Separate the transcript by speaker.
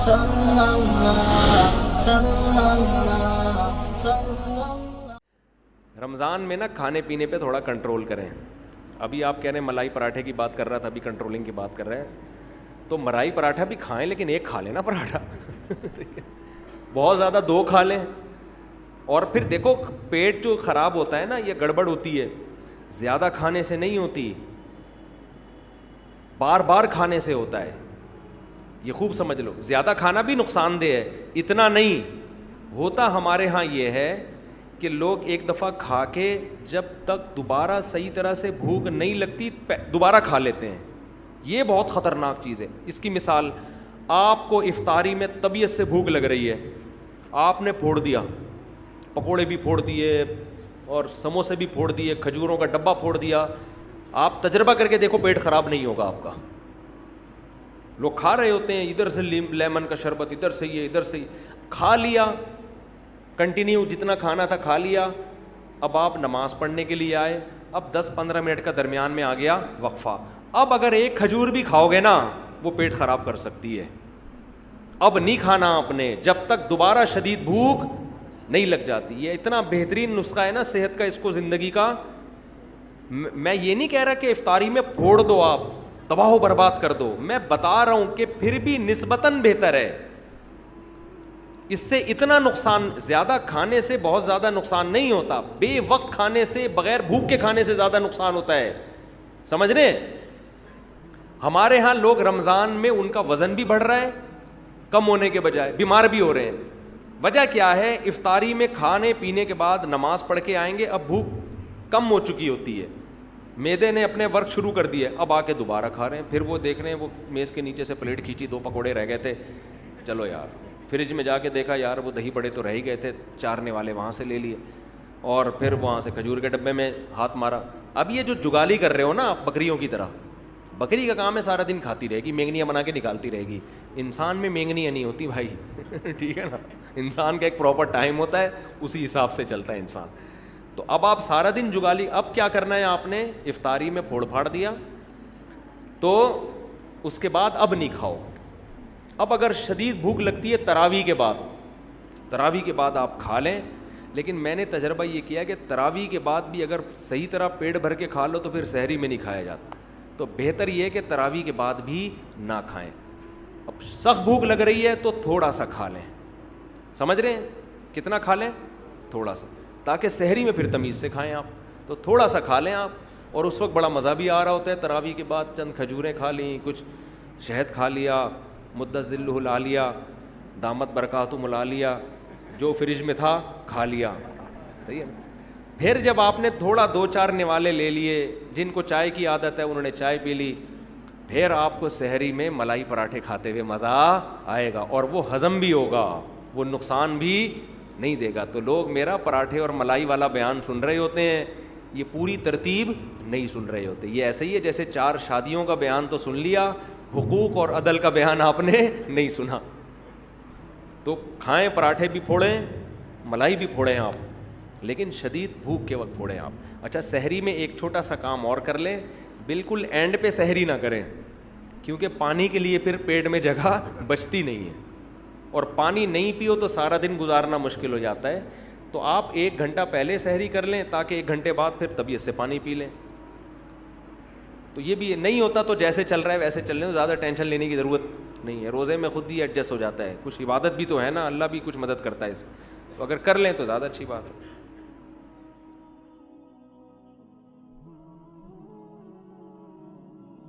Speaker 1: صلی اللہ صلی اللہ صلی اللہ۔
Speaker 2: رمضان میں نا کھانے پینے پہ تھوڑا کنٹرول کریں. ابھی آپ کہہ رہے ہیں ملائی پراٹھے کی بات کر رہا تھا, ابھی کنٹرولنگ کی بات کر رہے ہیں, تو ملائی پراٹھا بھی کھائیں لیکن ایک کھا لیں نا پراٹھا. بہت زیادہ دو کھا لیں. اور پھر دیکھو پیٹ جو خراب ہوتا ہے نا, یہ گڑبڑ ہوتی ہے, زیادہ کھانے سے نہیں ہوتی, بار بار کھانے سے ہوتا ہے. یہ خوب سمجھ لو, زیادہ کھانا بھی نقصان دہ ہے, اتنا نہیں ہوتا. ہمارے ہاں یہ ہے کہ لوگ ایک دفعہ کھا کے جب تک دوبارہ صحیح طرح سے بھوک نہیں لگتی دوبارہ کھا لیتے ہیں. یہ بہت خطرناک چیز ہے. اس کی مثال, آپ کو افطاری میں طبیعت سے بھوک لگ رہی ہے, آپ نے پھوڑ دیا, پکوڑے بھی پھوڑ دیے اور سموسے بھی پھوڑ دیے, کھجوروں کا ڈبہ پھوڑ دیا. آپ تجربہ کر کے دیکھو پیٹ خراب نہیں ہوگا آپ کا. لوگ کھا رہے ہوتے ہیں, ادھر سے لیمن کا شربت, ادھر سے یہ, ادھر سے کھا لیا, کنٹینیو جتنا کھانا تھا کھا لیا. اب آپ نماز پڑھنے کے لیے آئے, اب 10-15 منٹ کا درمیان میں آ گیا وقفہ. اب اگر ایک کھجور بھی کھاؤ گے نا وہ پیٹ خراب کر سکتی ہے. اب نہیں کھانا آپ نے جب تک دوبارہ شدید بھوک نہیں لگ جاتی. یہ اتنا بہترین نسخہ ہے نا صحت کا, اس کو زندگی کا. میں یہ نہیں کہہ رہا کہ افطاری میں پھوڑ دو, آپ تباہ و برباد کر دو. میں بتا رہا ہوں کہ پھر بھی نسبتاً بہتر ہے. اس سے اتنا نقصان, زیادہ کھانے سے بہت زیادہ نقصان نہیں ہوتا, بے وقت کھانے سے, بغیر بھوک کے کھانے سے زیادہ نقصان ہوتا ہے. سمجھ رہے ہیں؟ ہمارے ہاں لوگ رمضان میں ان کا وزن بھی بڑھ رہا ہے کم ہونے کے بجائے, بیمار بھی ہو رہے ہیں. وجہ کیا ہے؟ افطاری میں کھانے پینے کے بعد نماز پڑھ کے آئیں گے, اب بھوک کم ہو چکی ہوتی ہے, معدے نے اپنے ورک شروع کر دیے, اب آ کے دوبارہ کھا رہے ہیں. پھر وہ دیکھ رہے ہیں وہ میز کے نیچے سے پلیٹ کھینچی, 2 پکوڑے رہ گئے تھے, چلو یار. فریج میں جا کے دیکھا, یار وہ دہی بڑے تو رہ ہی گئے تھے, چارنے والے وہاں سے لے لیے, اور پھر وہاں سے کھجور کے ڈبے میں ہاتھ مارا. اب یہ جو جگالی کر رہے ہو نا بکریوں کی طرح, بکری کا کام ہے سارا دن کھاتی رہے گی, مینگنیاں بنا کے نکالتی رہے گی. انسان میں مینگنیاں نہیں ہوتی بھائی. ٹھیک ہے نا, انسان کا ایک پراپر ٹائم ہوتا ہے, اسی حساب سے چلتا ہے انسان. تو اب آپ سارا دن جگالی, اب کیا کرنا ہے آپ نے؟ افطاری میں پھوڑ پھاڑ دیا تو اس کے بعد اب نہیں کھاؤ. اب اگر شدید بھوک لگتی ہے تراویح کے بعد, تراویح کے بعد آپ کھا لیں. لیکن میں نے تجربہ یہ کیا کہ تراویح کے بعد بھی اگر صحیح طرح پیٹ بھر کے کھا لو تو پھر سحری میں نہیں کھایا جاتا. تو بہتر یہ ہے کہ تراویح کے بعد بھی نہ کھائیں. اب سخت بھوک لگ رہی ہے تو تھوڑا سا کھا لیں. سمجھ رہے ہیں؟ کتنا کھا لیں؟ تھوڑا سا, تاکہ سحری میں پھر تمیز سے کھائیں آپ. تو تھوڑا سا کھا لیں آپ, اور اس وقت بڑا مزہ بھی آ رہا ہوتا ہے. تراویح کے بعد چند کھجوریں کھا لیں, کچھ شہد کھا لیا, مدت ذلہ لا لیا, دامت برکاتہ ملا لیا, جو فریج میں تھا کھا لیا. صحیح ہے. پھر جب آپ نے تھوڑا 2-4 نوالے لے لیے, جن کو چائے کی عادت ہے انہوں نے چائے پی لی, پھر آپ کو سحری میں ملائی پراٹھے کھاتے ہوئے مزہ آئے گا, اور وہ ہضم بھی ہوگا, وہ نقصان بھی نہیں دے گا. تو لوگ میرا پراٹھے اور ملائی والا بیان سن رہے ہوتے ہیں, یہ پوری ترتیب نہیں سن رہے ہوتے. یہ ایسے ہی ہے جیسے 4 شادیوں کا بیان تو سن لیا, حقوق اور عدل کا بیان آپ نے نہیں سنا. تو کھائیں, پراٹھے بھی پھوڑیں, ملائی بھی پھوڑیں آپ, لیکن شدید بھوک کے وقت پھوڑیں آپ. اچھا, سحری میں ایک چھوٹا سا کام اور کر لیں, بالکل اینڈ پہ سحری نہ کریں, کیونکہ پانی کے لیے پھر پیٹ میں جگہ بچتی نہیں ہے, اور پانی نہیں پیو تو سارا دن گزارنا مشکل ہو جاتا ہے. تو آپ 1 گھنٹہ پہلے سحری کر لیں, تاکہ 1 گھنٹے بعد پھر طبیعت سے پانی پی لیں. تو یہ بھی نہیں ہوتا تو جیسے چل رہا ہے ویسے چل رہے ہیں, زیادہ ٹینشن لینے کی ضرورت نہیں ہے. روزے میں خود ہی ایڈجسٹ ہو جاتا ہے, کچھ عبادت بھی تو ہے نا, اللہ بھی کچھ مدد کرتا ہے اس میں. تو اگر کر لیں تو زیادہ اچھی بات ہے.